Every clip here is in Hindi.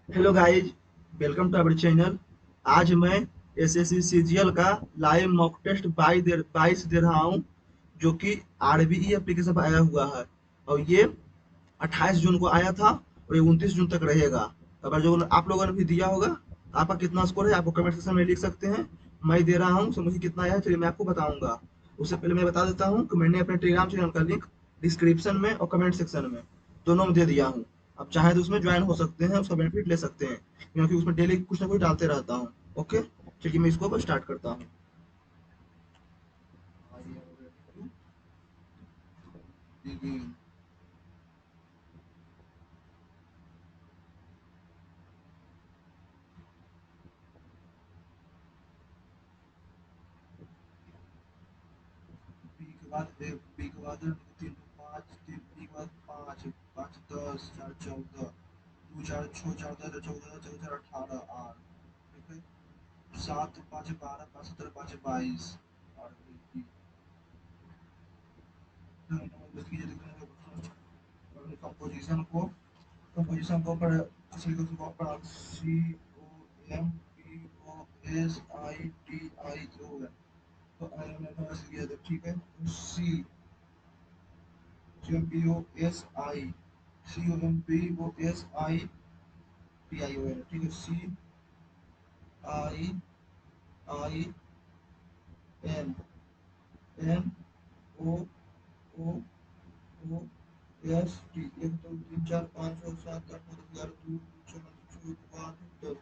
Hello guys, welcome to our channel. आज मैं एसएससी सीजीएल का लाइव मॉक टेस्ट 22 दे रहा हूं, जो कि आरबीई एप्लीकेशन पर आया हुआ है। और ये 28 जून को आया था और ये 29 जून तक रहेगा। अगर जो आप लोगों ने भी दिया होगा, आपका कितना स्कोर है आपको कमेंट सेक्शन में लिख सकते हैं। मैं दे रहा हूँ, तो मुझे कितना आया है चलिए मैं आपको बताऊंगा। उससे पहले मैं बता देता हूँ कि मैंने अपने टेलीग्राम चैनल का लिंक डिस्क्रिप्शन में और कमेंट सेक्शन में दोनों में दे दिया हूँ। आप चाहें तो उसमें ज्वाइन हो सकते हैं, उसका बेनिफिट ले सकते हैं, क्योंकि उसमें डेली कुछ ना कुछ डालते रहता हूँ। ओके, चलिए मैं इसको स्टार्ट करता हूँ। बी के बाद एक, बी के बाद तीन, पाँच, तीन बी के बाद पाँच, पाँच दस, चार चौदह, दो चार छः, चार दस चौदह, चौदह चार अठारह, आठ। ठीक है, सात पाँच बारह, पाँच सत्रह, पाँच बाईस। और कंपोजिशन को पर C O M P O S I T I O N. तो किया था, ठीक है। C M P O S I, C O M P O S I T I O N, ठीक है। C I I N N O O O S T. एक दो तीन चार पाँच छः सात आठ नौ दस ग्यारह, दो छः छः आठ दस।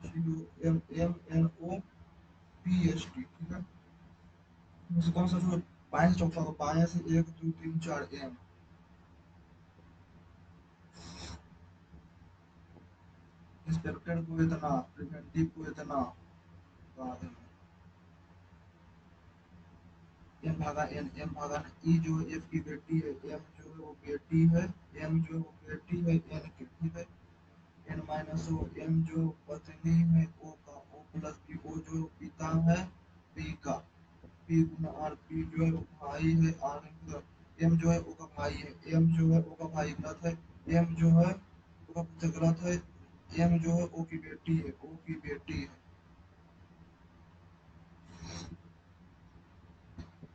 C O M M N O P S T, ठीक है। मुझे कौन सा जो बाएं से चौथा होगा, बाएं से एक दो तीन चार एम। इंस्पेक्टर को इतना, प्रिवेंटिव को इतना, एम भागा एन, एम भागा ई जो है एफ की बेटी है, एम जो है वो बेटी है, एम जो है वो बेटी है एन की, ठीक है। एन माइनस ओ, एम जो पत्नी है ओ का, ओ प्लस पी, ओ जो पिता है पी का, पी गुना आर, पी जो है वो भाई है, आर एम जो है ओ का भाई है, एम जो है ओ का भाई गलत है, एम जो है ओ का पुत्र गलत है, एम जो है ओ की बेटी है, ओ की बेटी है।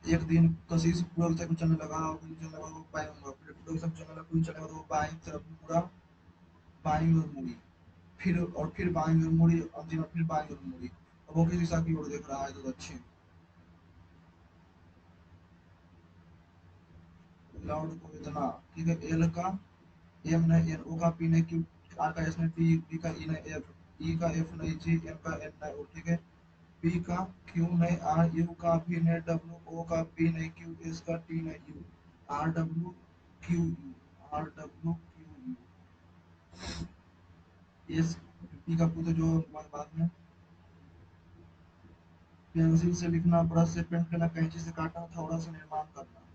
एक दिन कशिश पूरब तक चलने लगा, फिर चलने लगा वो बाएं मुड़ा, फिर पूरब तक चलने लगा, फिर चलने लगा वो बाएं तरफ मुड़ा, बाईं ओर मुड़ी, फिर बाईं ओर मुड़ी, अंतिम में फिर बाईं ओर मुड़ी। अब वो किस दिशा की ओर देख रहा है? तो दक्षिण। लॉर्ड को इतना, ठीक है। एल का एम ने एन, ओ का पी ने क्यू, आर का एस ने टी, बी का ई ने एफ, ई का एफ ने जी, एम का एन ने ओ, ठीक है। पी का क्यू ने आर, यू का भी ने डब्ल्यू, ओ का पी ने क्यू, एस का टी ने you, R W Q U, R W Q U. S P का पुत्र जो बाद में पेंसिल से लिखना, ब्रश से पेंट करना, कैंची से काटना, थोड़ा सा निर्माण करना।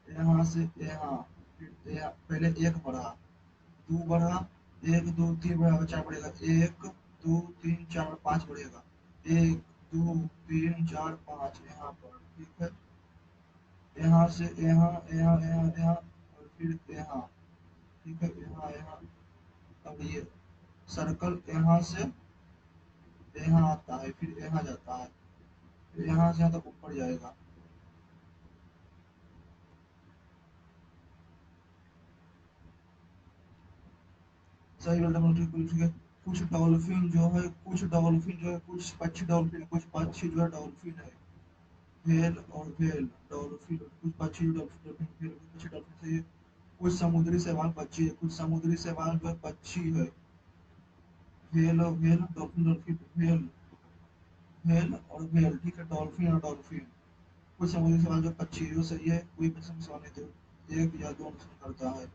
यहाँ से यहाँ, फिर यहाँ पहले एक बढ़ा, दो बढ़ा, एक दो तीन बढ़ा, चार बढ़ेगा, एक दो तीन चार पाँच बढ़ेगा, एक दो तीन चार पाँच यहाँ पर, ठीक है। यहाँ से यहाँ, यहाँ यहाँ यहाँ, और फिर यहाँ, ठीक है। यहाँ यहाँ, अब ये सर्कल यहाँ से यहाँ आता है, फिर यहाँ जाता है, फिर यहाँ से यहाँ तक ऊपर जाएगा। सही बेटा, मतलब कुछ है, कुछ डॉल्फिन जो है, कुछ डॉल्फिन जो है, कुछ पक्षी डॉल्फिन, कुछ पक्षी जो है डॉल्फिन है। व्हेल और व्हेल डॉल्फिन, कुछ पक्षी डॉल्फिन, डॉल्फिन व्हेल, कुछ पक्षी डॉल्फिन से। कुछ समुद्री शैवाल पक्षी है, कुछ समुद्री शैवाल जो है पक्षी है। व्हेल और whale, dolphin dolphin, whale, whale और व्हेल, ठीक है। डॉल्फिन और डॉल्फिन, कुछ समुद्री शैवाल जो पक्षी है, वो सही है। कोई पक्षी सवाल नहीं तो एक या दो आंसर करता है।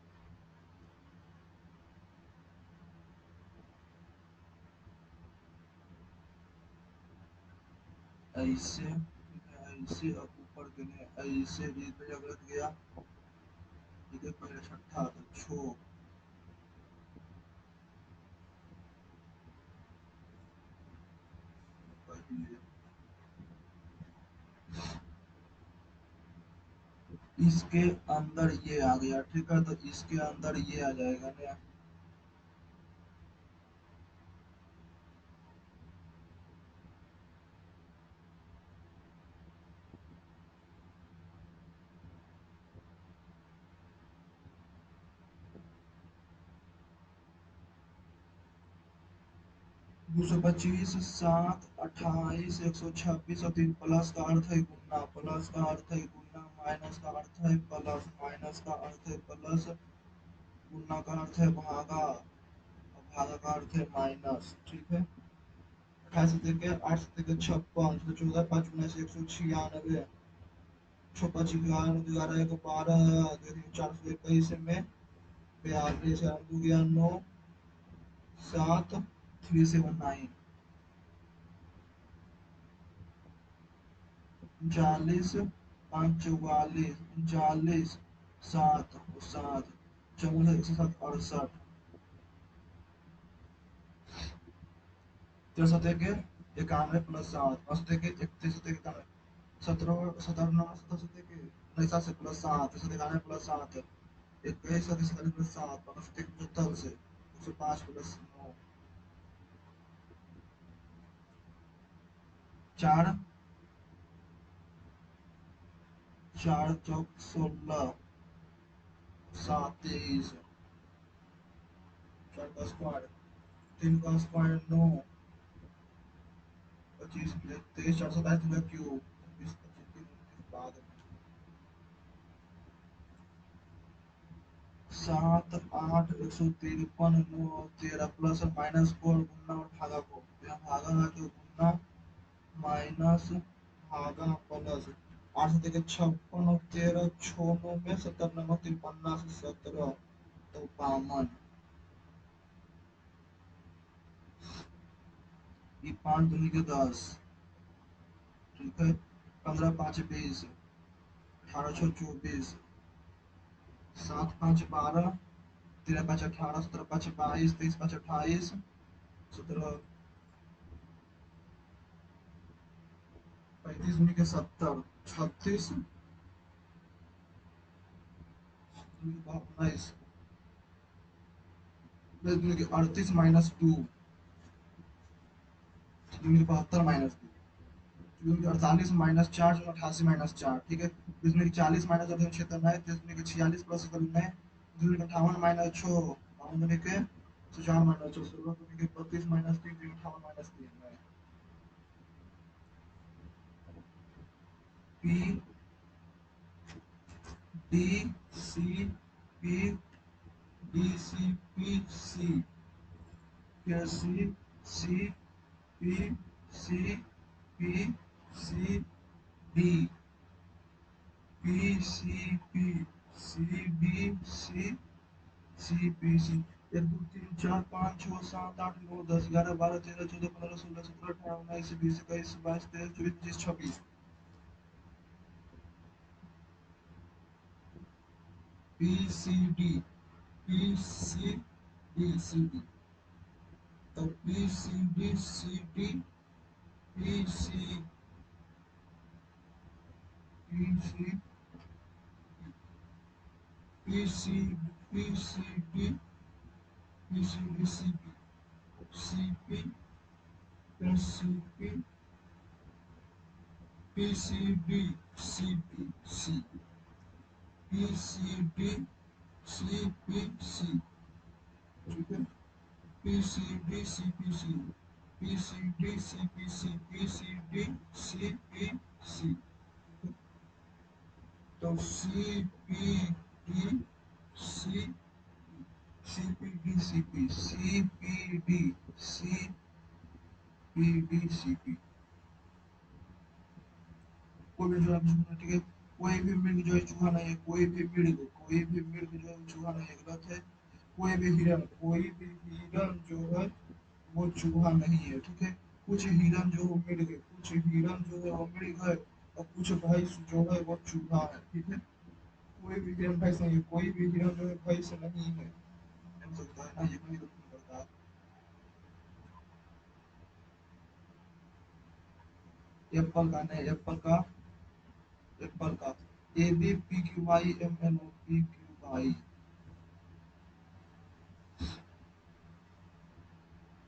ऐसे, ठीक है, ऐसे अब ऊपर देने, ऐसे बीच में जगह गया, ठीक है। पहले छठा तो छो, पहले इसके अंदर ये आ गया, ठीक है, तो इसके अंदर ये आ जाएगा ना। दो सौ पच्चीस, सात, 28, 126 और तीन प्लस का अर्थ है गुना, प्लस का अर्थ है गुना, माइनस का अर्थ है प्लस, माइनस का अर्थ है प्लस, गुना का अर्थ है भागा और भागा का अर्थ है माइनस, ठीक है। 28 से 8 से 56, 14, 14, 5 गुना से 196, छः पच्चीस, 11, 11, 421 में 42, 9, 7, 379, 39, 5 44, 39, 7 और 7, 14, 107, 68, 93, 91 प्लस 7, 91, 31, 91, 17, 17, 9, 17, 17, 19 से प्लस 7, 91 प्लस 7, 21, 47 प्लस 7, 75 से 105 प्लस 9, 4, 4 चौक 16, 7 23, 4 का स्क्वायर, 3 का स्क्वायर 9, 25, 23, 427 का क्यूब, 20, 25, 29 बाद में, 7, 8, 153, 9, 13 प्लस और माइनस को और गुना और भागा को, यहाँ भागा है तो गुना, माइनस, भागा प्लस, 8 से 56 और 13, 6 में 70, 9, 53 से 17, तो 52, ये 5 दूनी के 10, ठीक है। 15, 5, 20, 18, 6, 24, 7, 5, 12, 13, 5, 18, 17, 5, 22, 23, 5, 28, 17, 35 दूनी के 70, 36, 19, 38 माइनस 2, 72 माइनस 48 माइनस 4, 88 माइनस 4, ठीक है। इसमें 40 माइनस 76 है, तो इसमें 46 प्लस करना है, इसमें 58 माइनस 6, 52 के 4 माइनस 6, 16 के 32 माइनस 3, 58 माइनस 3 है। P D C P D C P C, फिर C C P C P C D P C P C B C C P C, 1, 2, 3, 4, 5, 6, 7, 8, 9, 10, 11, 12, 13, 14, 15, 16, 17, 18, 19, 20, 21, 22, 23, 24, 25, 26, P C D P C D C D, तो P C D C D P C P C P C P C D P C D C P C P फिर C P P C D C P C P C D C P C, ठीक है। P C D C P C P C D C P C P C D C P C, तो सी P D C C P D C P C P D C P D C P, कोई भी जो है ठीक है। कोई भी मृग जो है चूहा नहीं है, कोई भी मृग जो है चूहा नहीं है, गलत है। कोई भी हिरन जो है वो चूहा नहीं है, ठीक है। कुछ हिरन जो है मृग है, कुछ हिरन जो है वो मृग है, और कुछ भैंस जो है वो चूहा है, ठीक है। कोई भी हिरन भैंस नहीं है, कोई भी हिरन जो है भैंस नहीं है, हो सकता है ना, ये नहीं तो पड़ता है। एप्पल का नहीं, एप्पल का, एप्पल का A B P Q Y M N O P Q Y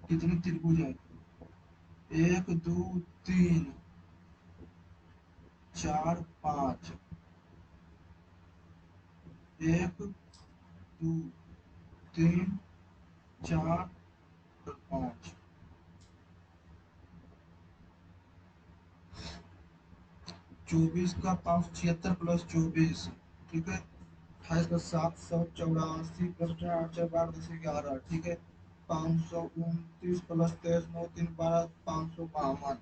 कितने त्रिभुज हैं? एक दो तीन चार पाँच। एक दो तीन चार और पाँच। 24 का 576 प्लस 24। ठीक है। 28 का 784 प्लस 8 4 12 10 11। ठीक है। 529 प्लस 23 9 3 12 552।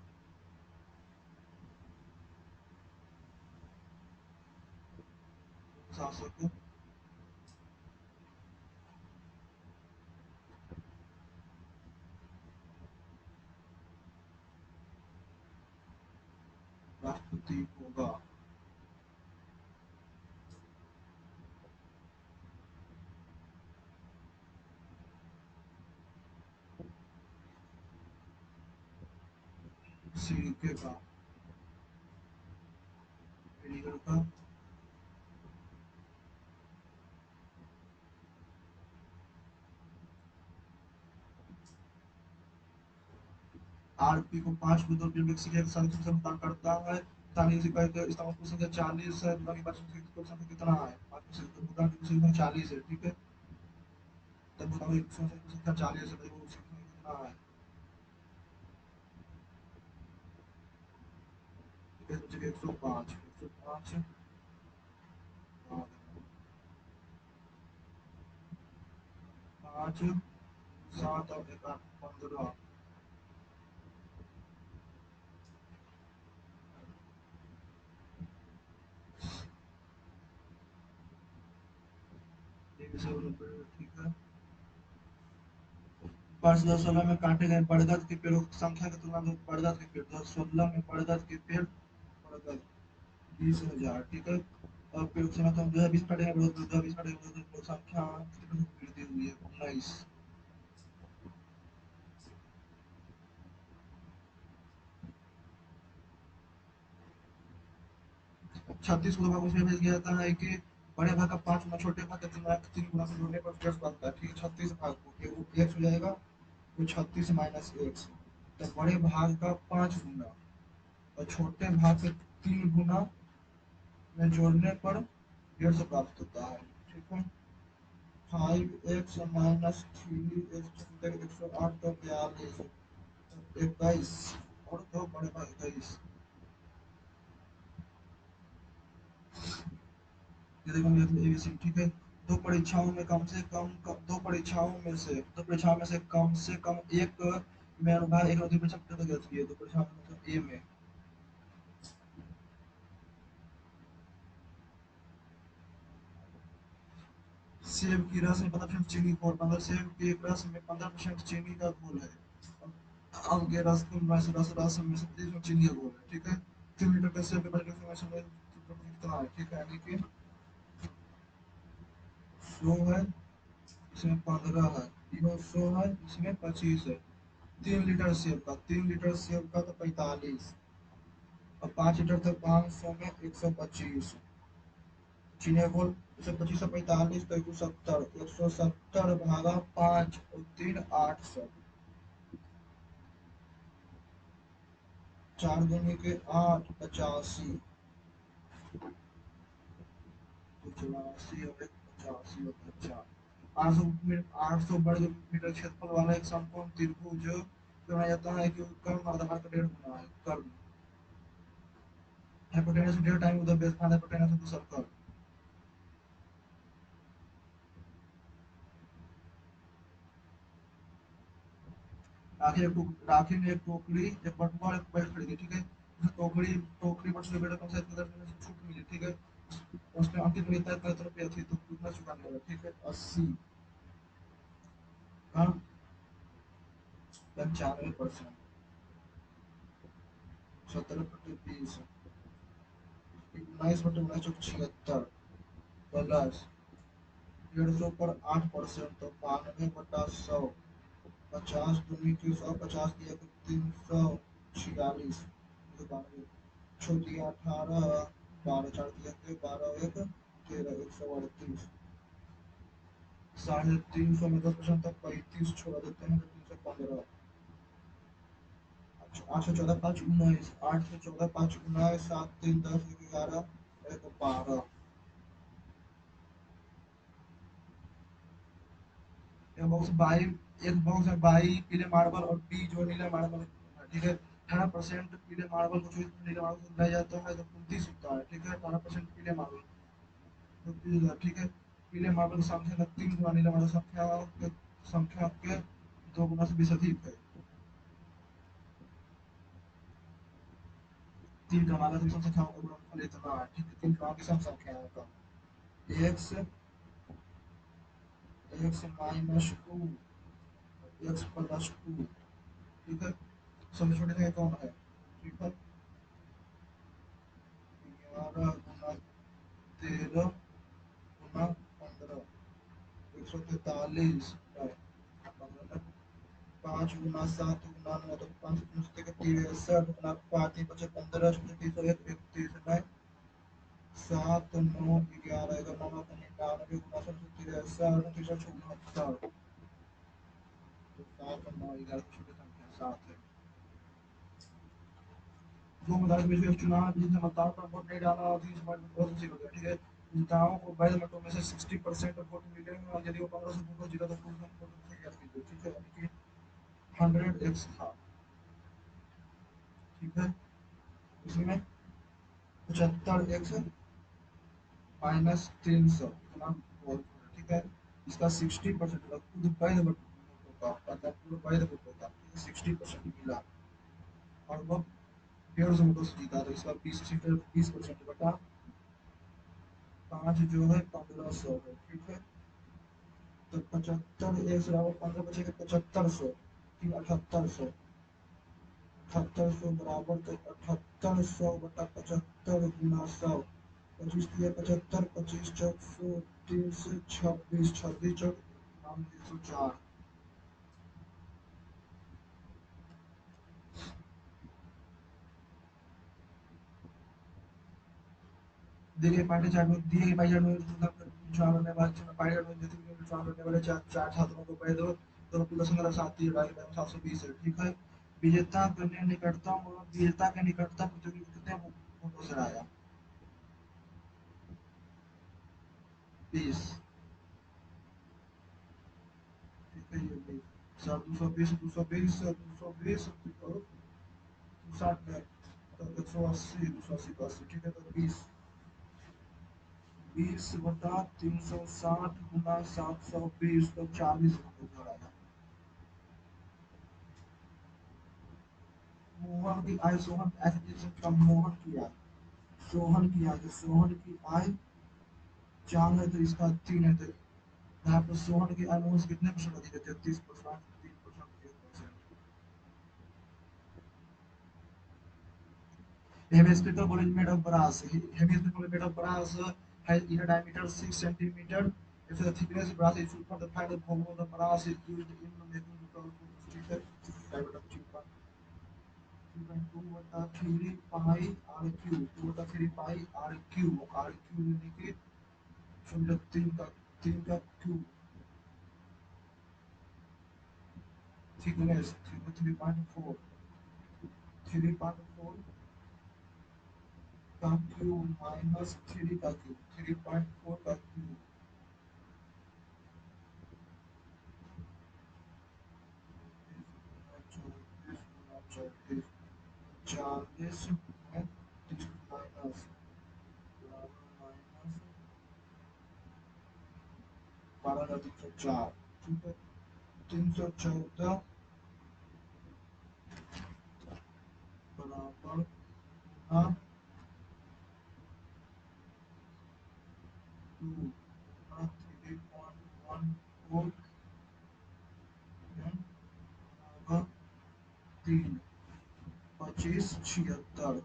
700 को राष्ट्रपति होगा। सीके का मेडिकल का आरपी को 5 बदल बिल्डिंग सीखे के साथ भुगतान करता है। तानी से कहते हैं इस्तेमाल कुल संख्या 40 है। बाकी बात कुल संख्या कितना है? बाकी से भुगतान की कुल संख्या 40 है। ठीक है। तब बताओ एक संख्या 40 है, तो संख्या कितना है? ठीक है, तो 105 105 5 7 और 1 8 15। एक से ठीक है। वर्ष 2016 में काटे गए बरगद के पेड़ों की संख्या की तुलना में बरगद के पेड़ 2016 में बरगद के पेड़ बरगद 20,000। ठीक है। और पेड़ की संख्या 2020 काटे गए 2020 काटे गए संख्या कितनी वृद्धि हुई है? 19। 36 को भाग उसमें भेज दिया जाता है कि बड़े भाग का 5 गुना छोटे भाग का 3 गुना से जोड़ने पर 10 बनता है। ठीक है। 36 भाग को वो x हो जाएगा। वो 36 माइनस एक्स। तो बड़े भाग का 5 गुना और छोटे भाग के 3 गुना में जोड़ने पर 150 प्राप्त होता है। ठीक है। 5x माइनस 3x 108 तो 42 21 और दो बड़े भाग 21। ये देखो मेरे एबीसी। ठीक है। दो परीक्षाओं में से कम एक में अनुभाग एक नौकरी परीक्षा उत्तीर्ण कर चुकी है। दो परीक्षाओं में मतलब ए में सेब की रस में 15% चीनी घोल। मतलब सेब के एक रस में 15% चीनी का घोल है। आम के रस को रस में से 30% चीनी का घोल है। ठीक है। 3 लीटर का सेब के 5 में कितना है? ठीक है। यानी कि 100 है, इसमें 15 है। यह 100 है, इसमें 25 है। 3 लीटर सेब का तो 45 और 5 लीटर तो 500 में 125। चीनी घोल 125 से 45 तो 170। 170 भागा 5 और 3 800। 4 दूनी के 8 85। तो 84 और 85 और 50। 800 वर्ग मीटर क्षेत्रफल वाला एक समकोण त्रिभुज बनाया जाता है कि कर्ण आधार का 1.5 गुना है। कर्ण hypotenuse 1.5 time the base find hypotenuse of the circle। राखी ने एक टोकरी एक बटुआ और एक बेल्ट खरीदी। ठीक है। उसे टोकरी टोकरी बट से बेटा कम से 10 में से छूट मिली। ठीक है। उसने अंकित में तय कर रुपया थी तो कितना चुकाने होगा? ठीक है। 80। हाँ। 95%। 17/20। 19/1976 प्लस 150 पर 8% तो 92/100। 50 दूनी की 150 दिया तो 346। 92 छो दिया 18 12 4 दिया 12 1 13 138 350 में 10% तक 35 छोड़ देते हैं तो 315 8 से 14 5 19 8 से 14 5 19 7 3 10 11 1 12 एक बॉक्स है बाई पीले मार्बल और बी जो नीले मार्बल ठीक है 18% पीले मार्बल को नीले मार्बल को दिया जाता है तो 29 होता है ठीक है 18% पीले मार्बल 29,000 ठीक है पीले मार्बल की संख्या का 3 गुना नीले मार्बल संख्या के 2 गुना से 20 अधिक है 3 का माना तो संख्याओं का गुणनफल इतना है ठीक है 3 का की संख्याओं का x x minus 2 x plus 2 ठीक है सबसे छोटे जगह कौन है ठीक है 11 गुना 13 गुना 15 143 पाँच गुना 7 गुना 9 तो 5 गुना 5 बचे 15 31 में 7 9 11 9 99 गुना 7 तिरसठ 69 तो 7 9 11 छोटी संख्या 7 है दो मतदाता में से एक चुनाव जिसने मतदान पर वोट नहीं डाला और 30 हो गया ठीक है नेताओं को वैध मतों में से 60% वोट मिले और यदि वो 15 से वोट जीता तो पूर्ण वोट से क्या कीजिए ठीक है यानी कि 100x था ठीक है इसमें 75x माइनस 300 इतना वोट ठीक है इसका 60% खुद वैध वोट होगा मतलब पूरा वैध वोट होगा 60% मिला और वो 150 वोटों से जीता तो इसका 20% बटा 5 जो है 1500 है ठीक है तो 75 एक से बराबर 15 बचेगा 7500 फिर 7800 7800 बराबर तो 7800 बटा 75 गुना 100 25 दिया 75 25 चौक 100 3 से 26 26 चौक 104 दिए गए पार्टी चार्ट में दिए गए पाई चार्ट में चुनाव लड़ने वाले पार्टी चार्ट में जितने भी चुनाव लड़ने वाले चार चार छात्रों को पहले दो कुल संख्या 720 है ठीक है विजेता के निकटतम प्रतियोगी कितने वोटों से आया 20 ठीक है ये 20 सर 220 60 में तो 180 280 ठीक है तो 20 बटा 360 गुना 720 तो 40 वोट आया मोहन की आय सोहन एसोसिएशन का सोहन की आय तो सोहन की आय 4 है तो इसका 3 है तो यहाँ पर सोहन की आय मोहन से कितने परसेंट अधिक है 33% 3% 1%। Hemispherical ball is made of brass. Hemispherical ball is made of brass has inner diameter 6 centimeter. If the thickness of brass is super, the find the volume of the brass is used in making the curve sticker. Diameter 3.2 बटा 3 पाई आर क्यू 2 बटा 3 पाई आर क्यू यानी कि 3 का क्यू थिकनेस 3.4 का क्यू माइनस 3 का क्यू 3.4 का क्यू 40 में 30 माइनस 12,304 ठीक है 314 बराबर गुना 2 गुना 3.14 बराबर 3 2576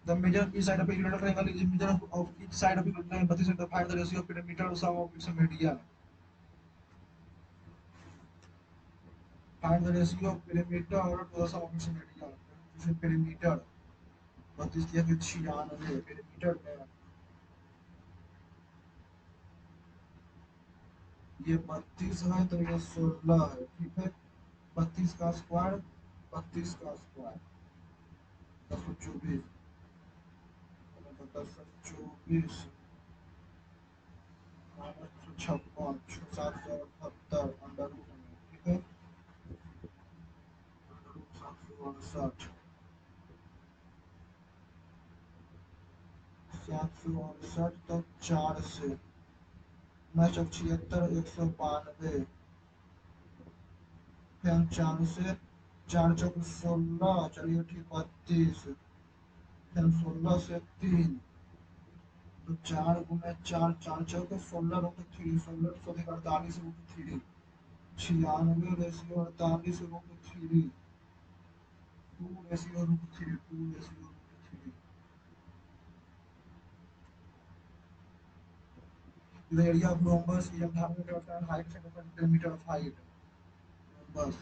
The measure each side of a equilateral triangle is measure of each side of equilateral triangle. 32 to find the ratio of perimeter sum of its median. Find the ratio of perimeter to the sum of its area. जैसे पेरीमीटर 32 दिया कि 96 पेरीमीटर में ये 32 है तो ये 16 है, ठीक है। 32 का स्क्वायर 32 का स्क्वायर 1024 1024 -56 778 अंडर रूट में, ठीक है। अंडर रूट 768 768 तक 4 से मैं 76 192 फिर 4 से 4 चौक 16 चलिए ठीक 32 फिर 16 से 3 तो 4 गुना 4 4 चौक 16 रूट 3 16 सौ 48 root 3 96 ratio 48 root 3 2 ratio root 3 2 ratio root 3 the area of rhombus is 100 height centimeter meter of height rhombus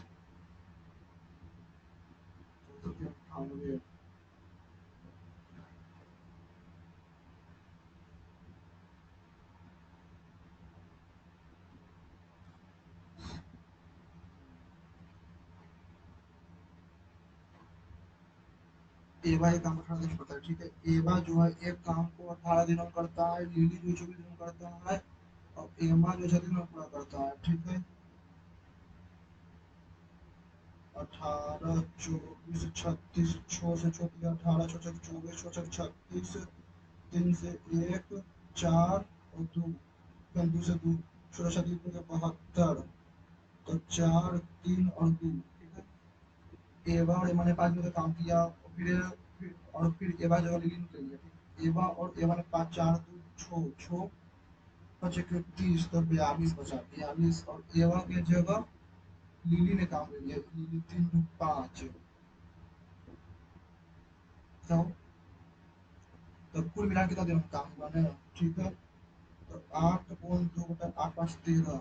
98 एवा एक काम 18 दिन करता है, ठीक है। एवा जो है एक काम को 18 दिनों में करता है, लिली जो 24 दिनों में करता है और एमा जो 6 दिन में पूरा करता है, ठीक है। 18 24 36 6 से 34 18 6 24 6 36 3 से 1 4 और 2 फिर 2 से 2 16 37 72 तो 4 3 और 2, ठीक है। एवा और एमा ने 5 मिनट काम किया और फिर एवा जगह लिली निकल लिया, ठीक। एवा और एवा ने 5 4 2 6 6 5 31 तो 42 बचा 42 और एवा के जगह लिली ने काम ले लिया, लिली 3 2 5 तो कुल मिला के कितना दिन में काम हुआ ना, ठीक है। तो 8 पॉइंट 2 बटा 8 5 13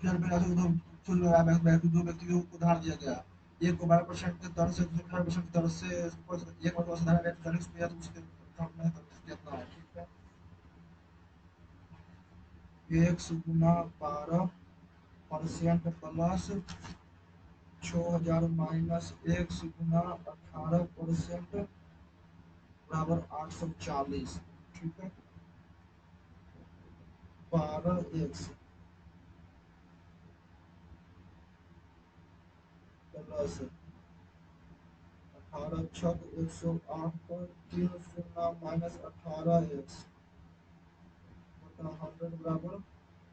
फिर मेरा जो उधर फुल लगा मैं दो व्यक्तियों को उधार दिया गया, एक को 12% की दर से दूसरे 18% की दर से एक और साधारण रेट 40 रुपया तो उसके अकाउंट में कितना है, ठीक है। 1 गुना 12% प्लस 6000 माइनस 1 गुना 18% बराबर 840, ठीक है। 12x प्लस 18 छक 108 पर 3 शून्य माइनस 18x बटा 100 बराबर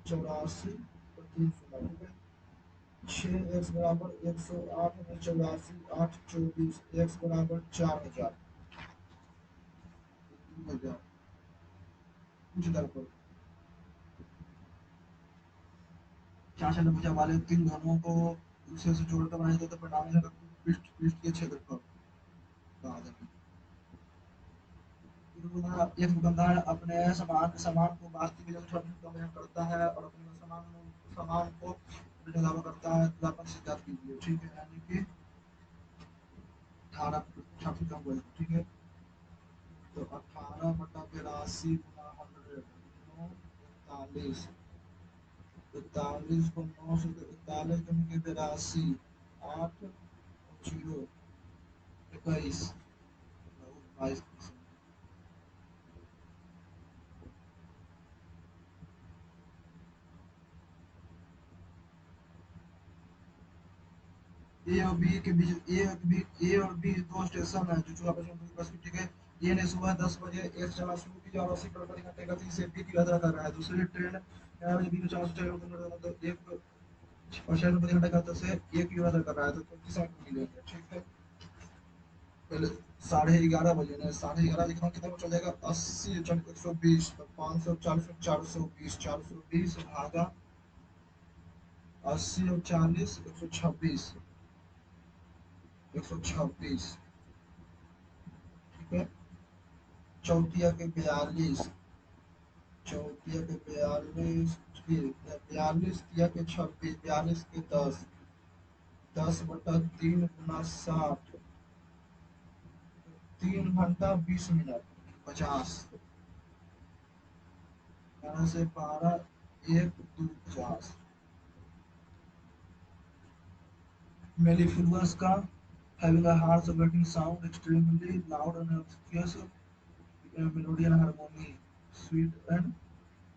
84 पर 3 शून्य, ठीक है। 6x बराबर 108 में 84 8 24 x बराबर 4000 2000 कुछ दर पर 4 भुजा वाले 3 घनों को दूसरे से जोड़कर बनाया जाता है, परिणाम पृष्ठ पृष्ठ के क्षेत्रफल बता दें। एक दुकानदार अपने सामान सामान को वास्तविक मूल्य से कम करता है और अपने सामान को अपने दावा करता है, लाभप्रद से ज्ञात कीजिए, ठीक है। यानी कि 18 छात्र कम हुआ, ठीक है। तो 18 बटा 82 गुना 100 41 41 को 9 से 41 गुना के 82 8 जीरो 21 22 ए और बी के बीच ए और बी दो स्टेशन है जो आपस में बस, ठीक है। ए ने सुबह 10 बजे एस चला शुरू किया और 80 किलोमीटर प्रति घंटे गति से बी की यात्रा कर रहा है। दूसरी ट्रेन 11 बजे बी को 404 किलोमीटर मतलब 1 और 6 प्रति घंटे गति से ए की यात्रा कर रहा है, तो किस समय मिलेंगे, ठीक है। पहले 11:30 बजे ने 11:30 लिखना कितना में चल जाएगा 80 120 तो 540 में 420 420 भागा 80 और 40 126 126, ठीक है। चौथिया के 42 चौथिया के 42 फिर 42 दिया के 26, 42 के 10, 10/3 × 60, 3 घंटा 20 मिनट 50, 11 से 12, 1, 2, 50। Mellifluous का having a harsh vibrating sound, extremely loud and obscure, melody and harmony, sweet and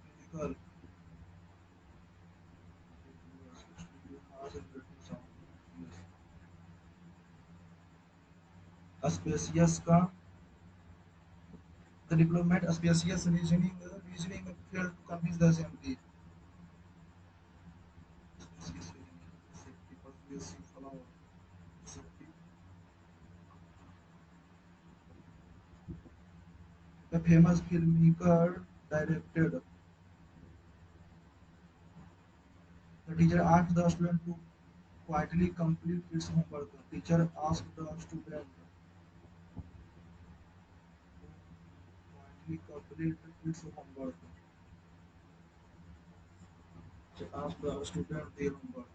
musical. Harsh and vibrating sound. Spacious का the diplomat spacious reasoning failed to convince the assembly. Spacious reasoning, safety, persuasive, follow, safety. The famous filmmaker directed. The teacher asked the student to quietly complete its homework. The teacher asked the student to quietly complete its homework. Teacher asked the student their homework.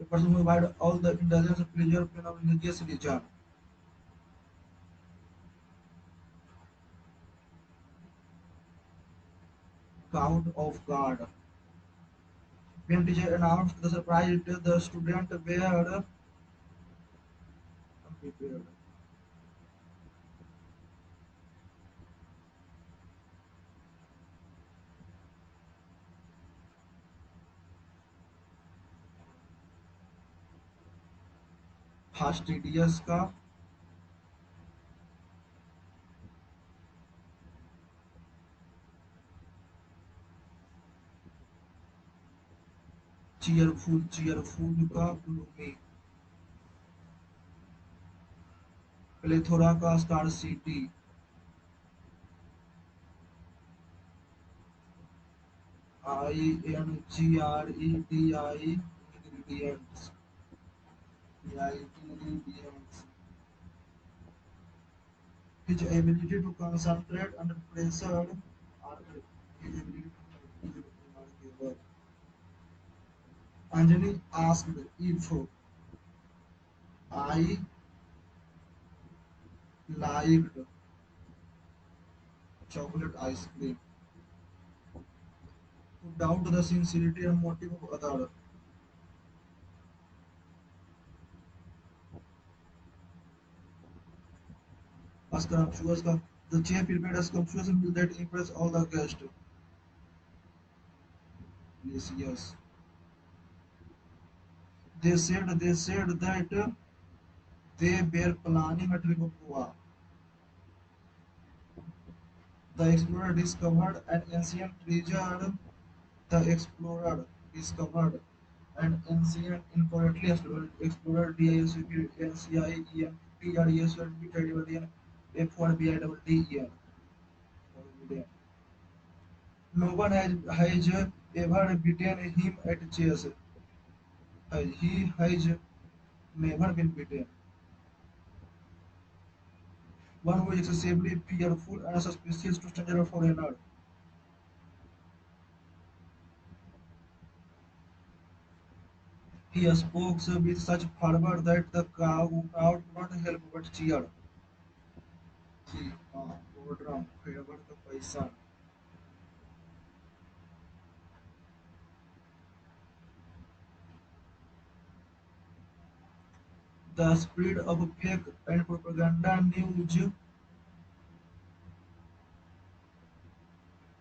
A person who avoid all the indulgence, pleasure, pain of religious religion. Caught off guard. When teacher announced the surprise, the student were unprepared. Fastidious का cheerful का gloomy. Plethora का scarcity. INGREDI ingredients. Ingredients. His ability to concentrate under pressure or his ability to remarkable. Anjali asked if I liked chocolate ice cream. To doubt the sincerity and motive of other. Scrumptious. The chef prepared a scrumptious meal that impressed all the guests. Yes, yes. They said that they were planning a trip to Goa. The explorer discovered an ancient treasure. The explorer discovered an ancient incorrectly explored DISUPNCIEMPRESUPBIDEN. No one has ever beaten him at chess. He has never been beaten. One who is excessively fearful and suspicious to stranger or foreigner. He spoke with such fervor that the crowd could not help but cheer. जी हाँ बोल रहा हूँ फेवर का पैसा. The spread of fake and propaganda news.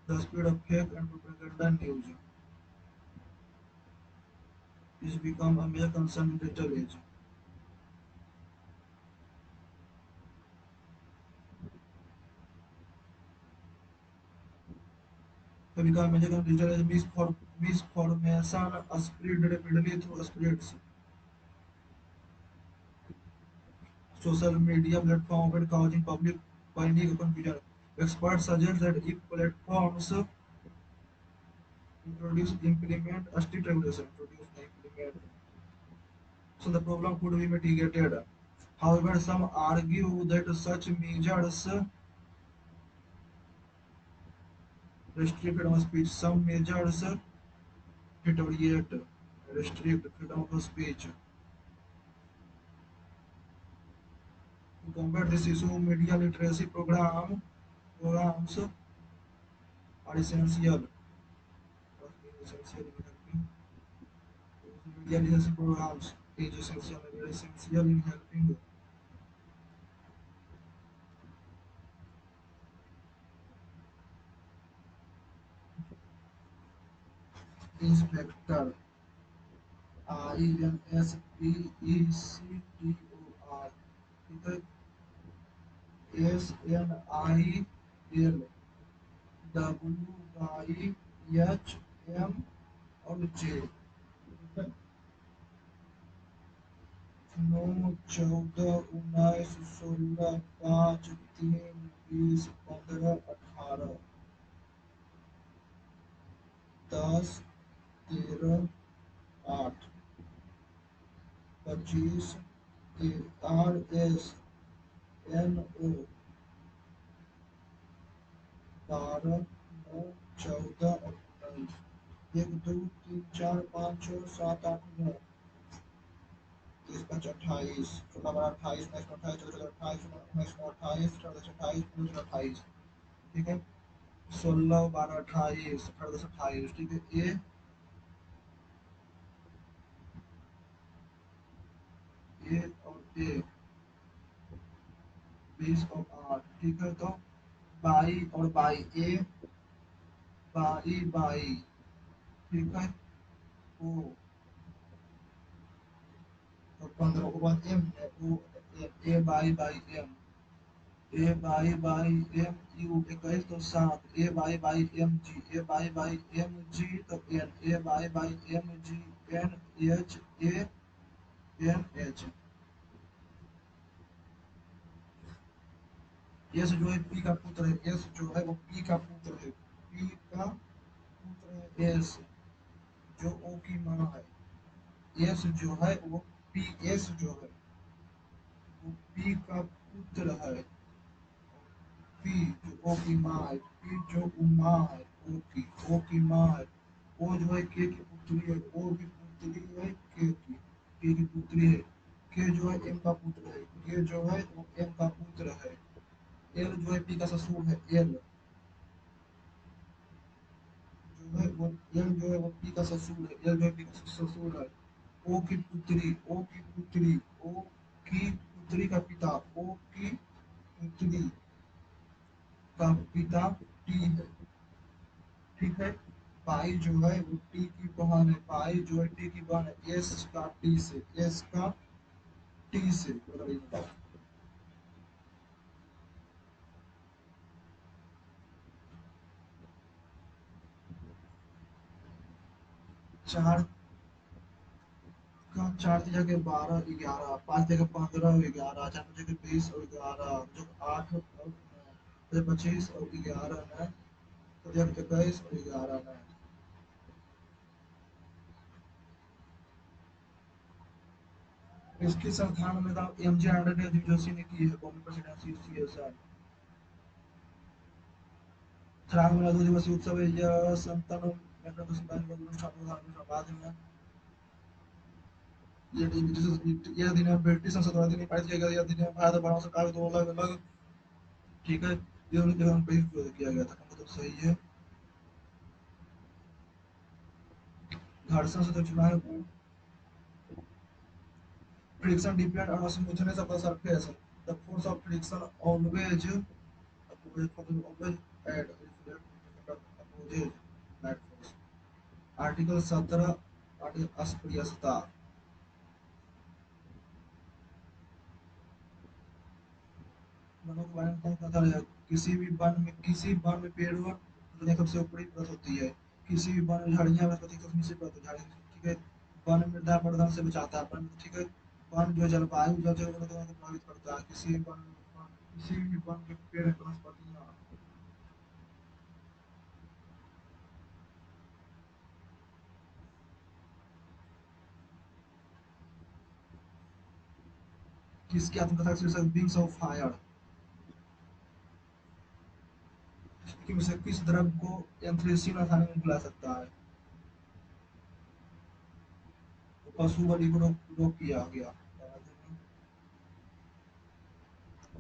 The spread of fake and propaganda news is become a major concern in digital age. To become a major concern in digital age, misformation spread rapidly through spreads. Social media platform are causing public panic and confusion. Experts suggest that if platforms implement a strict regulation, so the problem could be mitigated. However, some argue that such measures restrict freedom of speech. Some measures deteriorate restrict freedom of speech. To combat this issue, media literacy programs are essential. Essential in helping media literacy programs is essential, very essential in helping inspector INSPECTOR SNIL WYHM और J। नौ 14 19 16 5 3 20 15 18 10 13 8 25 RSNO 12 9 14 19 1 2 3 4 5 6 7 8 9 30 5 28 16 12 28 19 28 14 28 19 28 28 28 28 ठीक है 16 12 28 18 10 28 ठीक है ए और ए 20 और 8 ठीक है तो बाई और बाई ए बाई ठीक है ओ और 15 के बाद एम है O A by M A by M U 21 तो 7 ए बाई एम जी तो N A by M G N H A N H S जो है पी का पुत्र है एस जो है वो पी का पुत्र है पी का पुत्र है एस जो ओ की माँ है एस जो है वो पी एस जो है वो पी का पुत्र है पी जो ओ की माँ है पी जो माँ है ओ की माँ है ओ जो है के की पुत्री है ओ की पुत्री है के की पुत्री है के जो है एम का पुत्र है के जो है वो एम का पुत्र है एल जो है पी का ससुर है एल जो है वो एल जो है वो पी का ससुर है एल जो है पी का ससुर है ओ की पुत्री ओ की पुत्री का पिता ओ की पुत्री का पिता टी है ठीक है पाई जो है वो टी की बहन है पाई जो है टी की बहन है एस का टी से बताइए 4 का 4 जगह 12 11 5 जगह 15 और 11 4 जगह 20 और 11 जो 8 और 9 25 और 11 है तो जगह 21 और 11 है इसकी संस्थान में था एम जे आंडे जोशी ने की है Bombay presidency C S I छलांग मेला 2 दिवसीय उत्सव है यह संतान बाद में यह दिन ब्रिटिश संसद द्वारा दिन पारित किया गया यह दिन भारत और भारत सरकार दो अलग अलग ठीक है ये उन्हीं जगह पे किया गया था मतलब सही है घर्षण से तो चुनाव friction depend on smoothness of the surface the force of friction always add opposes that force article 17 अस्पृश्यता वनों के बारे में कौन कहता है किसी वन में पेड़ों दुनिया की सबसे ऊपरी परत होती है किसी भी वन में झाड़ियां वनस्पति की सबसे नीचे परत होती है ठीक है वन मृदा अपरदन से बचाता है ठीक है वन जो है जलवायु जल को प्रभावित करता है किसी भी वन के पेड़ वनस्पतियां किसकी आत्मकथा का शीर्षक विंग्स ऑफ फायर निम्नलिखित में से किस द्रव्य को एंथ्रेसीन आसानी में पिला सकता है? तो पशु बलि को रोक रोक किया गया।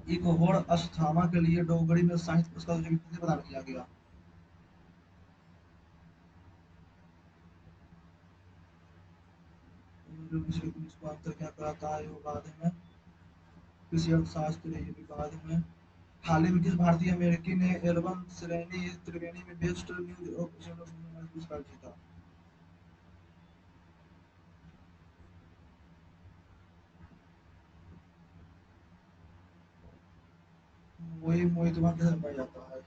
एक होड़ अस्थामा के लिए डोगरी में साहित्य पुरस्कार किसे प्रदान किया गया? इसको अंतर क्या कहता है वो बाद में, कृषि अर्थशास्त्र ये भी बाद में। हाल ही में किस भारतीय अमेरिकी ने एल्बम श्रेणी त्रिवेणी में बेस्ट न्यूज पुरस्कार जीता? वही मोहित वहां कैसे पाया जाता है?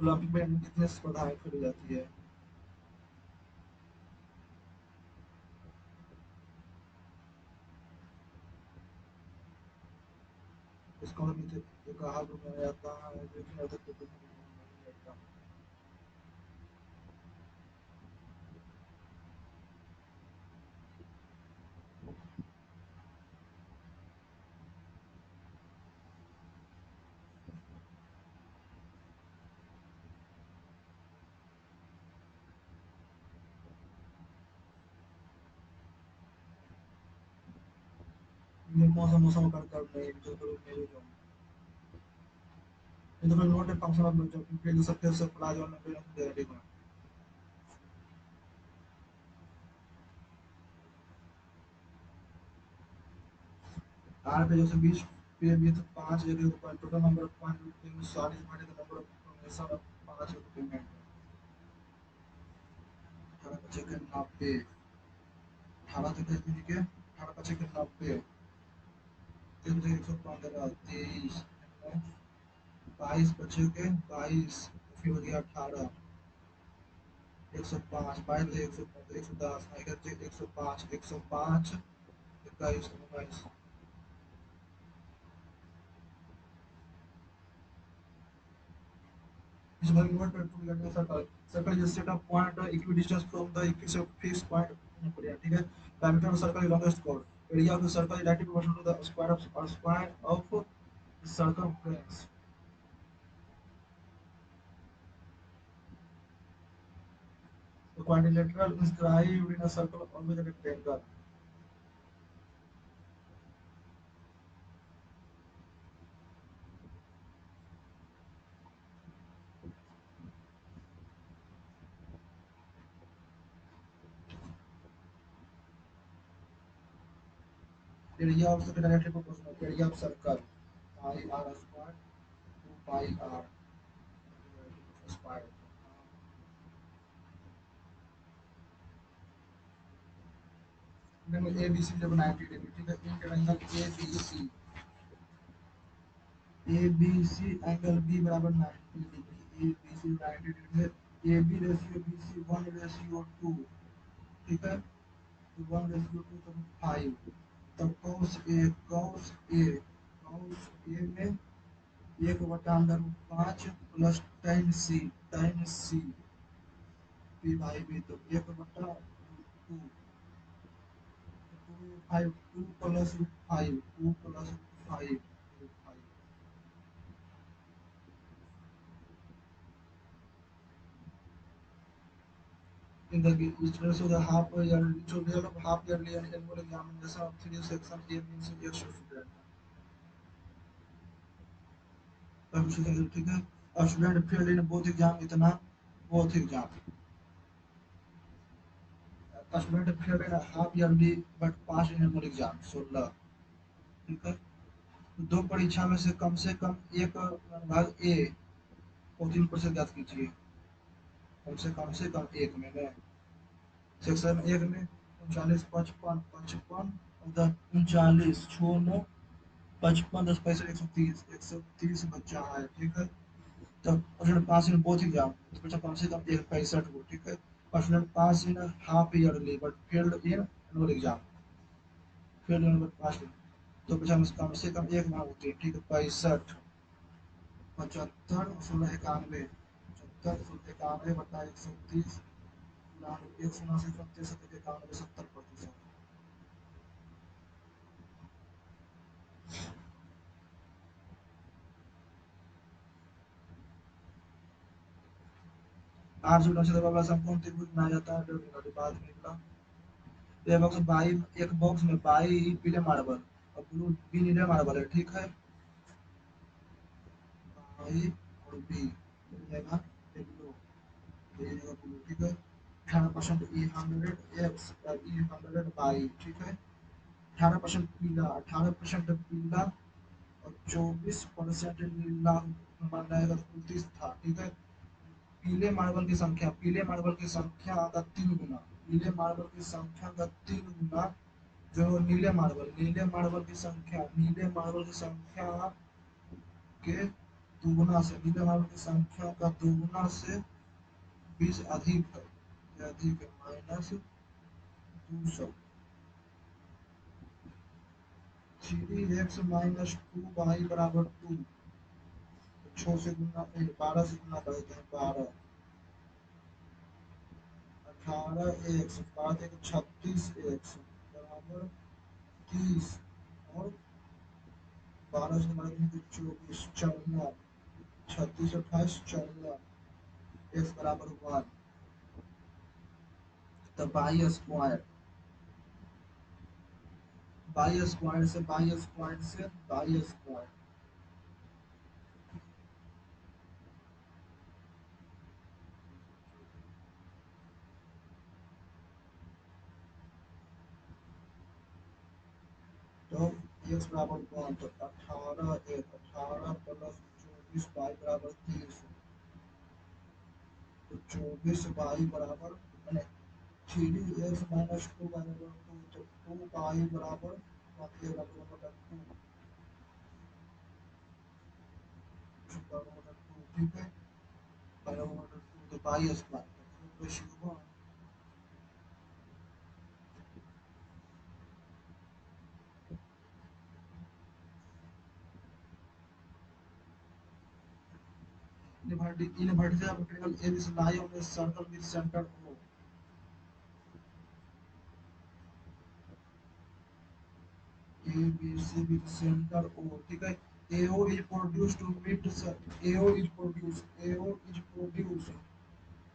ओलंपिक में कितने स्पर्धाएं खेली जाती है? इसका मतलब ये कहा बनाया जाता है लेकिन अधिक तो नहीं जाता। ये कौन सा मौसम का कर नहीं जो तो मेरे जो ये तो फिर नोट फंक्शन ऑफ जो फिर सबके सब प्लाजो में फिर दे देगा। आर पे जैसे 20 पे भी तो 5 जगह ऊपर टोटल नंबर ऑफ पॉइंट 40 माने का नंबर ऑफ हमेशा 5 पेमेंट 18 बचे के 90 18 तक है के 18 बचे के 90 3 बचे 115 23 22 बचे के 22 फिर हो गया 18 105 22 बचे 115 110 105 105 21 22 is one more to let me circle. Circle is set of point equidistance from the fixed point. ठीक है. Diameter of circle is longest chord. Area of the circle is directly proportional to the square of circumference. The quadrilateral inscribed in a circle or with a rectangle. Area of circle directly proportional. Area of circle pi r square 2 pi r square. Then A B C जब 90 डिग्री ठीक है in triangle A B C A B C angle B बराबर 90 degree A B C 90 degree A B ratio B C 1:2 ठीक है तो 1:2 तो 5 तो cos ए में 1/5 plus tan C P by B तो 1/2 5 2 plus 5 2 plus 5 in the which so the half year so we have half yearly and annual examination of three section A means year student अब ठीक है और student fail in both exam इतना both exam student fail in half yearly but pass in annual exam 16 ठीक है दो परीक्षा में से कम एक भाग ए और 3% याद कीजिए कम से कम एक में सेक्शन एक में 39 55 55 39 6 55 10 पैंसठ 130 बच्चा है ठीक है तब स्टूडेंट पास इन बोथ एग्जाम तो बच्चा कम से कम एक 65 को ठीक है और student pass in half yearly but failed in annual exam failed in but pass तो बच्चा कम से कम एक मार्क होती है ठीक है 65 75 16 91 75 16 91 बटा 130 एक सौ उनासी 70%। आठ सौ उनासी वाला संपूर्ण त्रिभुज बनाया जाता है जो बाद में निकला। तो ये बॉक्स बाई, एक बॉक्स में बाई पीले मार्बल और ब्लू बी नीले मार्बल है, ठीक है। बाई और बी मिल जाएगा येलो, ये जाएगा ब्लू, ठीक है। 18% E100 X और E100 बाई, ठीक है। 18% पीला, 18% पीला और 24% नीला मान जाएगा, 29 था, ठीक है। पीले मार्बल की संख्या का 3 गुना, पीले मार्बल की संख्या का 3 गुना जो नीले मार्बल की संख्या के दुगुना से, नीले मार्बल की संख्या का दुगुना से 20 अधिक है, ये अधिक है, -200। 3x-2 बराबर 2, 12 से गुना करते हैं, 12। 18x 36x बराबर 30 और 12 से गुणा करेंगे तो 24, 54, 36, 28, 54, x बराबर 1। तो बाई स्क्वायर। तो x बराबर 1, तो 18 प्लस 24 बाई बराबर 30, तो 24 बाई बराबर मैंने 3x-2 बराबर 2, तो 2 बाई बराबर 1 बराबर 2, बराबर 2, ठीक है। बराबर 2 तो by square ratio 1। in a vertical triangle A is lie on a circle with center O. A, B, C with center O, ठीक है। AO is produced to meet AO is produced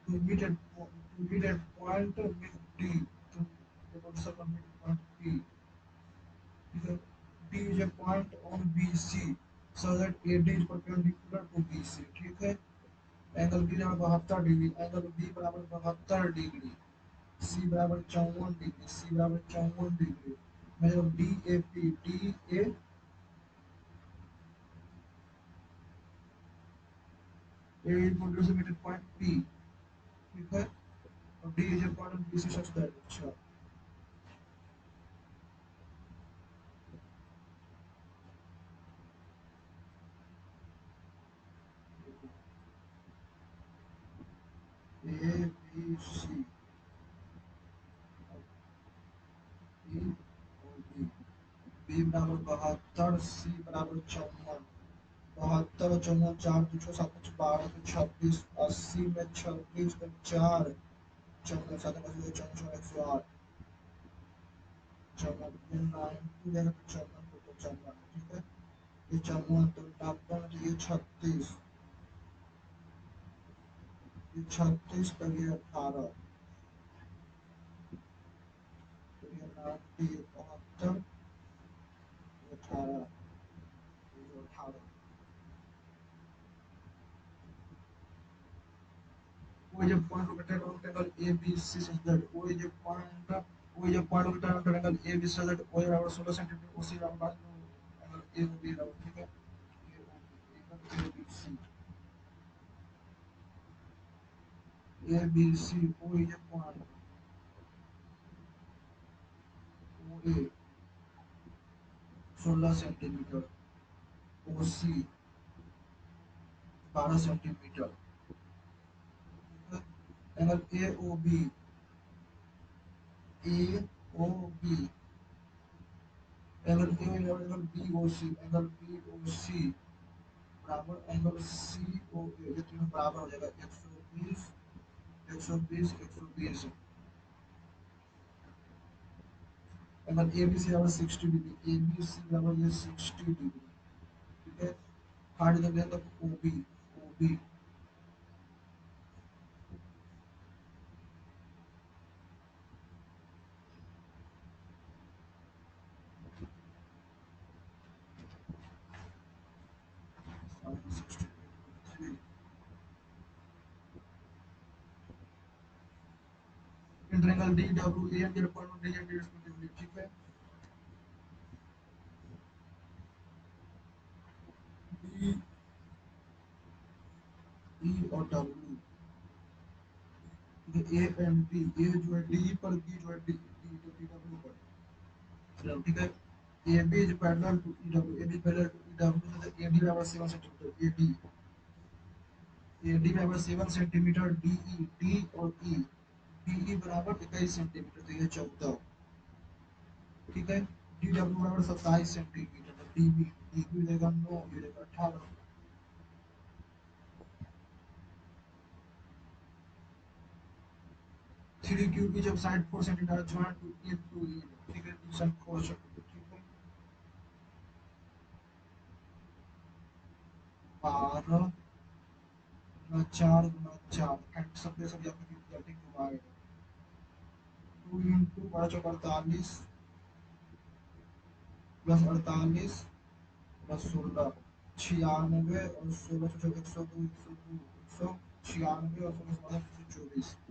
to meet a point with D, to the circle meet point P. ठीक है। D is a point on BC so that AD is perpendicular to BC, ठीक है। एंगल बी बराबर 72 डिग्री, एंगल बी बराबर 72 डिग्री, सी बराबर 54 डिग्री, सी बराबर 54 डिग्री। मतलब A equal to meter point P, ठीक है। और D is a point B C such that, अच्छा ए बी सी ई और बी। बी बराबर 72, सी बराबर 54, 72 54, 4 2 6 7 5 12 तो 26, 80 में 26 तो 4 54 7 54 54 108, 54 9 देगा तो 54 तो 54, ठीक है। ये 54 तो 52, ये 36, ये 36 तो ये 18, तो ये 90, ये 72, ये 18, ये 18। वो जब point of triangle A B C such that वो जब point of triangle A B such that O बराबर 16 सेंटीमीटर, ओ सी बराबर एंगल ए बी बराबर, ठीक है। A B C, A B C O ये point O A 16 centimeter, O C 12 centimeter, angle A O B, A O B, angle A angle B O C, angle B O C बराबर एंगल सी ओ ए, ये तीनों बराबर हो जाएगा 120, 120 120 अगर ए बी सी बराबर 60 डिग्री, ए बी सी बराबर ये 60 डिग्री, ठीक है। Find the length of O B, O B interval D W A and 0.1 D and ठीक है। डी ई और डब्ल्यू, ठीक है। ए एंड बी, ए जो है डी पर, बी जो है डी डी डब्ल्यू पर, चलो ठीक है। A B is parallel to E W, A B parallel to E W, मतलब ए डी बराबर 7 सेंटीमीटर, ए डी बराबर 7 सेंटीमीटर, डी ई, डी और ई, डी ई बराबर 21 सेंटीमीटर, तो ये 14, ठीक है। डी डब्ल्यू बराबर 27 सेंटीमीटर, तो डी बी, डी बी मिलेगा 9, ये मिलेगा 18। थ्री क्यू की जब side 4 centimeter join to E to E, ठीक है, डिवीजन 4 सेंटीमीटर, ठीक है। 12 गुना 4 गुना 4 एंड सब पे सब यहाँ पे getting divide, 2 into 548 plus 48 plus 16, 96 और 16 से 102, 102, 196 और 16 से 24।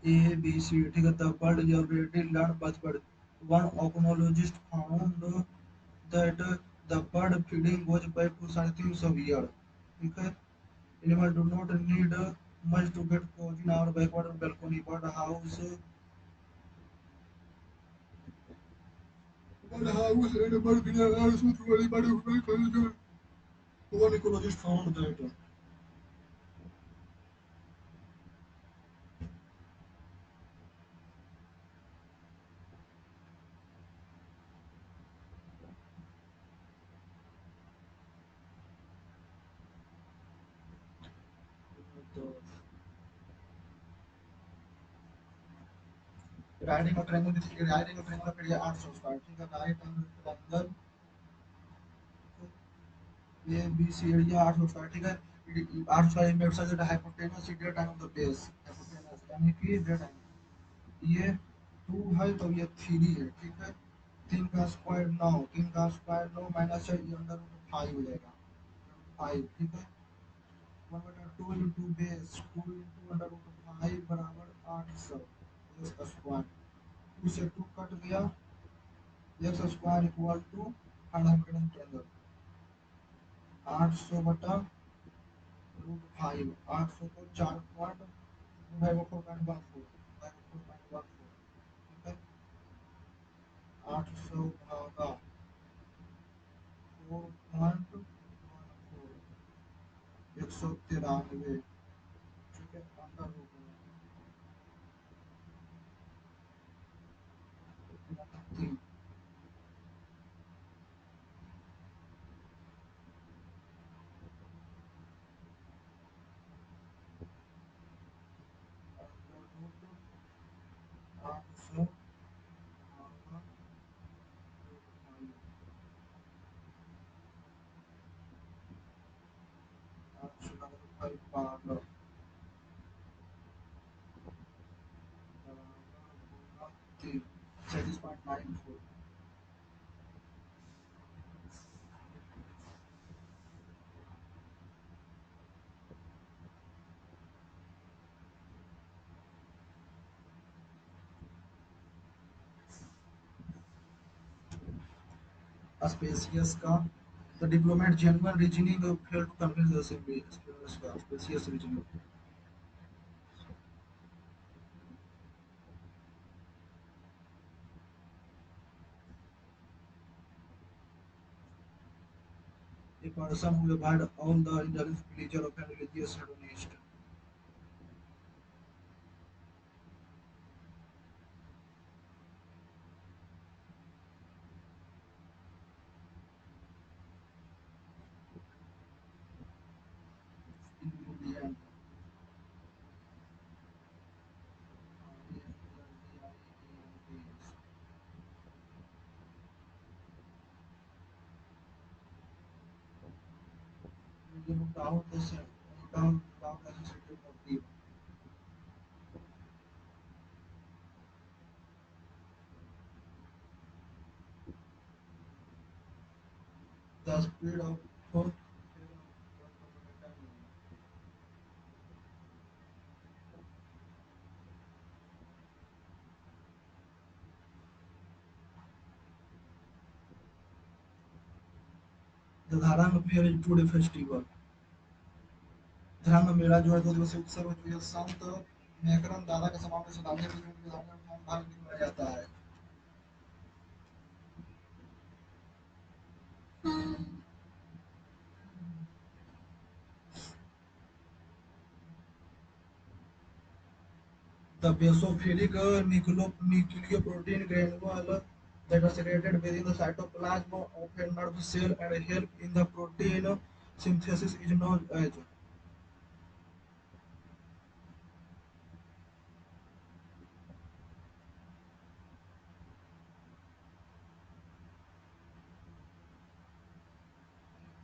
A, B, C, ठीक है। The bird is already learned buzzword. One ornithologist found that the bird feeding goes back to something severe. ठीक है। Animals do not need much to get cozy in our backyard balcony, but house animals in our house with very bad culture. One ecologist found that. Riding a triangle, riding a triangle per year 800 square, ठीक है। Right angle triangle A B C area 800 square, ठीक है। 800 स्क्वायर में side hypotenuse is that angle of the base, hypotenuse यानी कि डेट एंगल ये 2 है तो ये 3 है, ठीक है। 3 का स्क्वायर 9, 3 का स्क्वायर 9 माइनस है, ये अंडर रूट 5 हो जाएगा, 5, ठीक है। 1/2 into base 2 into under root 5 बराबर 800 एक्स का स्क्वायर, 2 से 2 कट गया, एक्स स्क्वायर इक्वल टू 112, 800 बटा रूट 5, 800 को 4 पॉइंट 4.14, 4.14, ठीक है। 800 भागा 4.14, 193, ठीक है। अंडर रूट में 3, अंडर रूट 800 भागा रूट 5, 800 भागा रूट 5 बराबर 3, 36.94। स्पेसियस का the diplomat genuine reasoning fail to convince the assembly, specious reasoning. A person who avoid all the indulgence religion of a religious hedonist. move down down the sensitivity of the speed of thought. The Dharang Fair is today festival. धर्म मेला जो है 2 दिवसीय उत्सव है जो यह संत मैकरम दादा के समावेश से धार्मिक भाग निभाया जाता है। The basophilic nucleoprotein granule that are secreted within the cytoplasm of a nerve cell and help in the protein synthesis is known as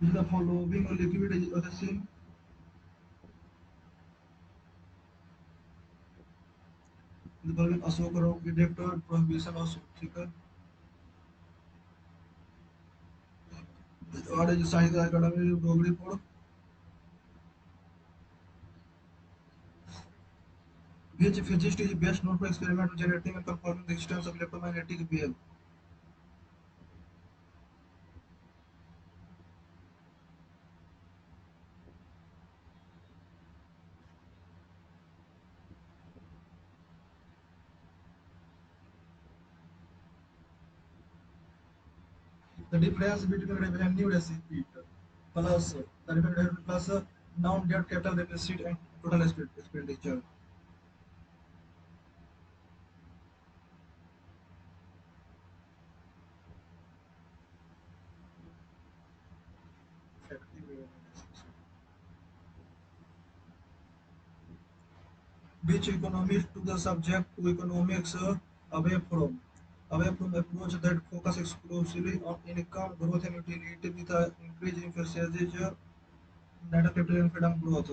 the following liquid is the same the following Ashok Rock detector prohibition of Suthika. What is Sahitya Academy Dogri for? Which physicist is best known for experimental generating and confirming the existence of electromagnetic wave? The difference between revenue receipt plus the revenue plus non-debt capital deficit and total expenditure. Which economists took the subject to economics away from approach that focus exclusively on income growth and utility with an increased emphasis net capital and freedom growth.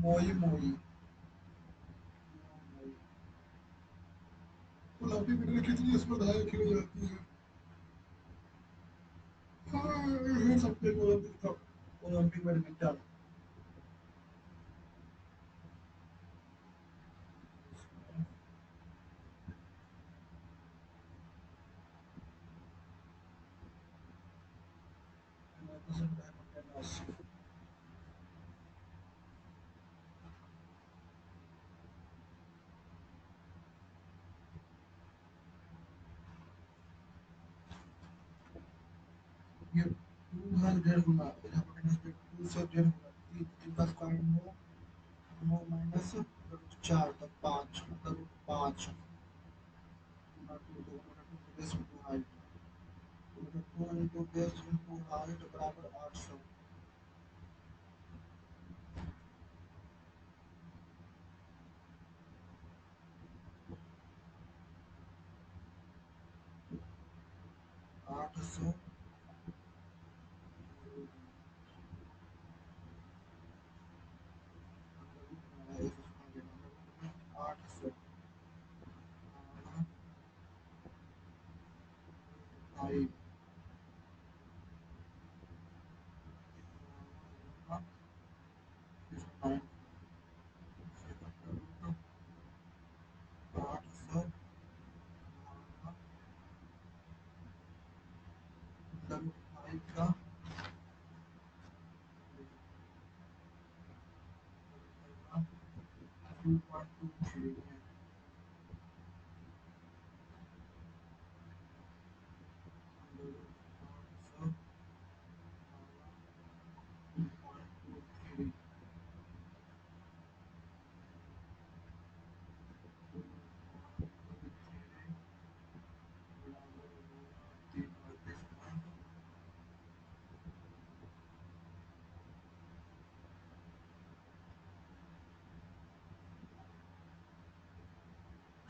Moi Moi. Olympic में कितनी स्पर्धाएं खेली जाती हैं? हाँ, सबके ओलंपिक बैडमिंटन ये टू है डेढ़ गुना इधर माइनस टू से डेढ़ गुना तीन का स्क्वायर नौ माइनस चार तक पाँच मतलब पाँच टू दो to base into height to into base into height बराबर 800 800 800 5 800 5 का 2.23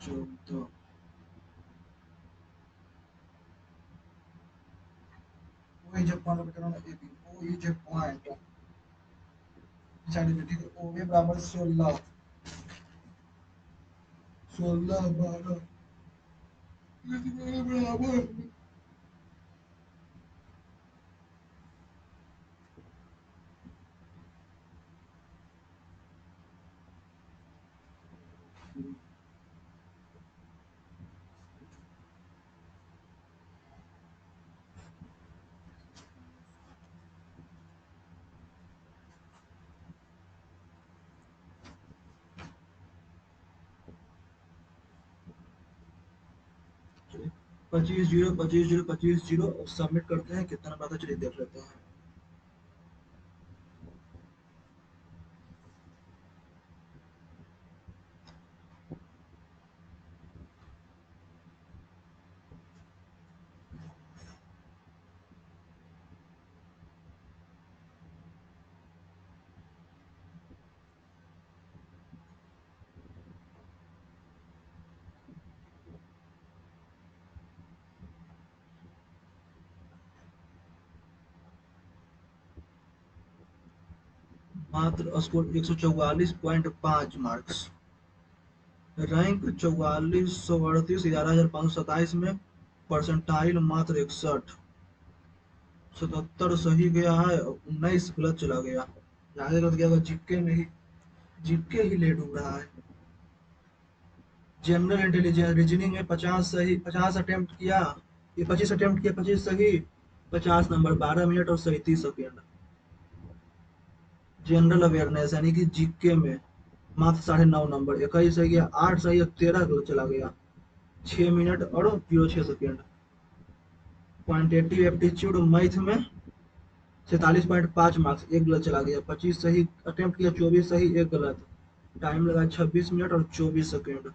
14 वही जो पॉइंट बता रहा हूँ ए बी ओ ये जो पॉइंट साइड ठीक है ओ ए बराबर 16 16 12 बराबर 25 0 25 0 25 0 सबमिट करते हैं कितना पता चलिए देख लेते हैं। मात्र स्कोर 144.5 मार्क्स। रैंक 4438 11527 में परसेंटाइल मात्र 61। 77 सही गया है, 19 गलत चला गया। ज्यादा गलत गया जीके में ही, जीके ही लेट हो रहा है। जनरल इंटेलिजेंस रीजनिंग में 50 सही, 50 अटेम्प्ट किया, ये 25 अटेम्प्ट किया, 25 सही, 50 नंबर, 12 मिनट और 37 सेकेंड। जनरल अवेयरनेस यानी कि जीके में मात्र 9.5 नंबर, 21 सही गया, 8 सही और 13 गलत चला गया, 6 मिनट और 06 सेकेंड। क्वांटिटेटिव एप्टीट्यूड मैथ में 47.5 मार्क्स, एक गलत चला गया, 25 सही अटेम्प्ट किया, 24 सही, एक गलत, टाइम लगा 26 मिनट और 24 सेकेंड।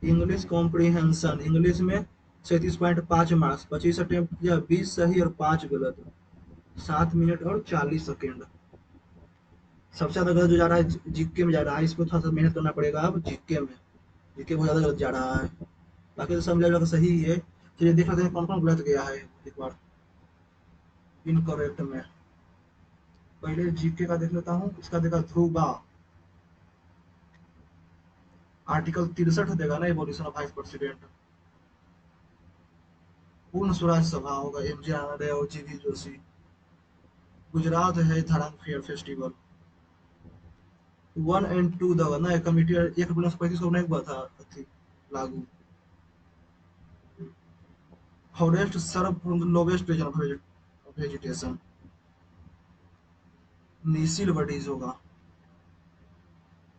इंग्लिश कॉम्प्रिहेंशन इंग्लिश में 37.5 मार्क्स, 25 अटेम्प्ट किया, 20 सही और 5 गलत, 7 मिनट और 40 सेकेंड। सबसे ज्यादा गलत जो जा रहा है जीके में जा रहा है, इसको थोड़ा सा मेहनत करना पड़ेगा। अब जीके में, जीके बहुत ज्यादा गलत जा रहा है, बाकी तो समझा जाएगा सही ही है। चलिए देख लेते हैं कौन कौन गलत गया है एक बार। इनकरेक्ट में पहले जीके का देख लेता हूँ, इसका देखा ध्रुवा, आर्टिकल 63 देगा ना, एबोलिशन ऑफ वाइस प्रेसिडेंट। पूर्ण स्वराज सभा होगा, एम जे आनंद और जी वी जोशी। गुजरात है धरम फेयर फेस्टिवल। 1 और 2 दवा ना कमिटी 1 + 35 को नहीं हुआ था थी लागू। Forest serve from the lowest region of vegetation. नीसिल बडीज होगा।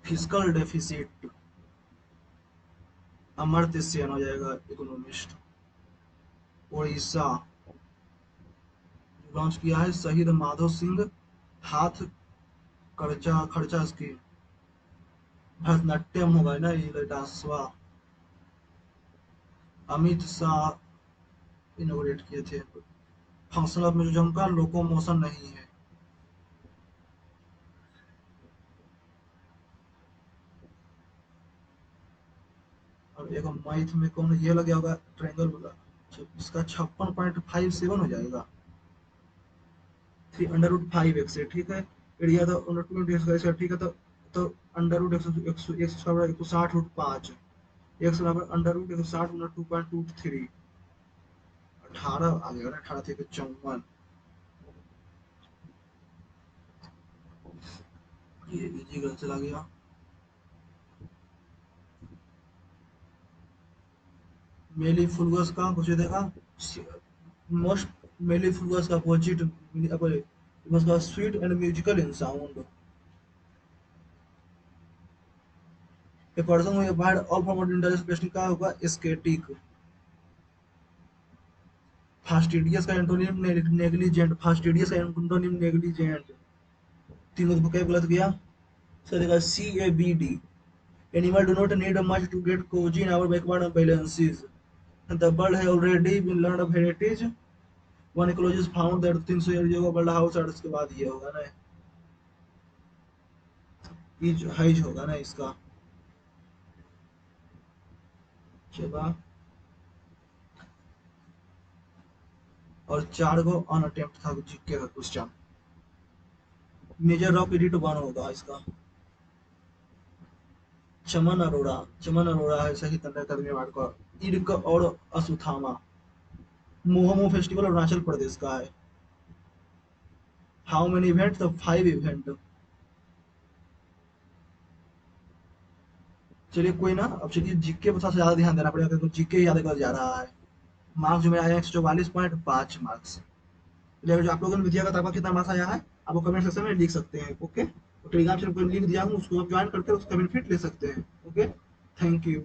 फिजिकल डेफिसिट अमर्त्य सेन हो जाएगा, इकोनॉमिस्ट। उड़ीसा लॉन्च किया है शहीद माधव सिंह हाथ खर्चा खर्चा स्कीम। भरतनाट्यम होगा ना ये लटासवा। अमित शाह इनोग्रेट किए थे। फंक्शन ऑफ म्यूजियम का लोकोमोशन नहीं है। और एक मैथ में कौन ये लग गया होगा ट्रायंगल वाला, इसका 56.57 हो जाएगा। 3√5 x है, ठीक है। एरिया तो अंडर 2 ठीक है, तो अंडर रूट 160√5, एक्स बराबर अंडर रूट 160 × 2.23, 18 आ गया ना, 18 × 54। ये इजी गलत चला गया। मेलिफुलगस का पूछे देगा, मोस्ट मेलिफुलगस का अपोजिट, उसका sweet and musical in sound. A person who applied all formal intellectual का होगा एस्केटिक। फास्टिडियस का एंटोनिम नेग्लिजेंट, फास्टिडियस का एंटोनिम नेग्लिजेंट। तीनों तो क्या गलत गया, सर देगा CABD। Animal do not need much to get cozy in our backward balances. The bird has already been learned of heritage. One ecologist found that 300 years ago bird house और उसके बाद ये होगा ना, ये हाइज होगा ना इसका। चला, और 4 गो अनअटेम्प्ट था जीके का क्वेश्चन। मेजर रॉक एडिट 1 होगा इसका। चमन अरोड़ा है सही तंत्र अकादमी अवार्ड का। इर्क और असुथामा। मोहमो फेस्टिवल अरुणाचल प्रदेश का है। How many event? The 5 event. चलिए कोई ना, अब चलिए जीके पर थोड़ा सा ज्यादा ध्यान देना पड़ेगा क्योंकि जीके याद कर जा रहा है। मार्क्स जो मेरा आया 144.5 मार्क्स। चलिए जो आप लोगों ने दिया था आपका कितना मार्क्स आया है आप वो कमेंट सेक्शन में लिख सकते हैं। ओके, तो टेलीग्राम चैनल पर लिंक दिया हूँ, उसको आप ज्वाइन करके उसका बेनिफिट ले सकते हैं। Okay, thank you.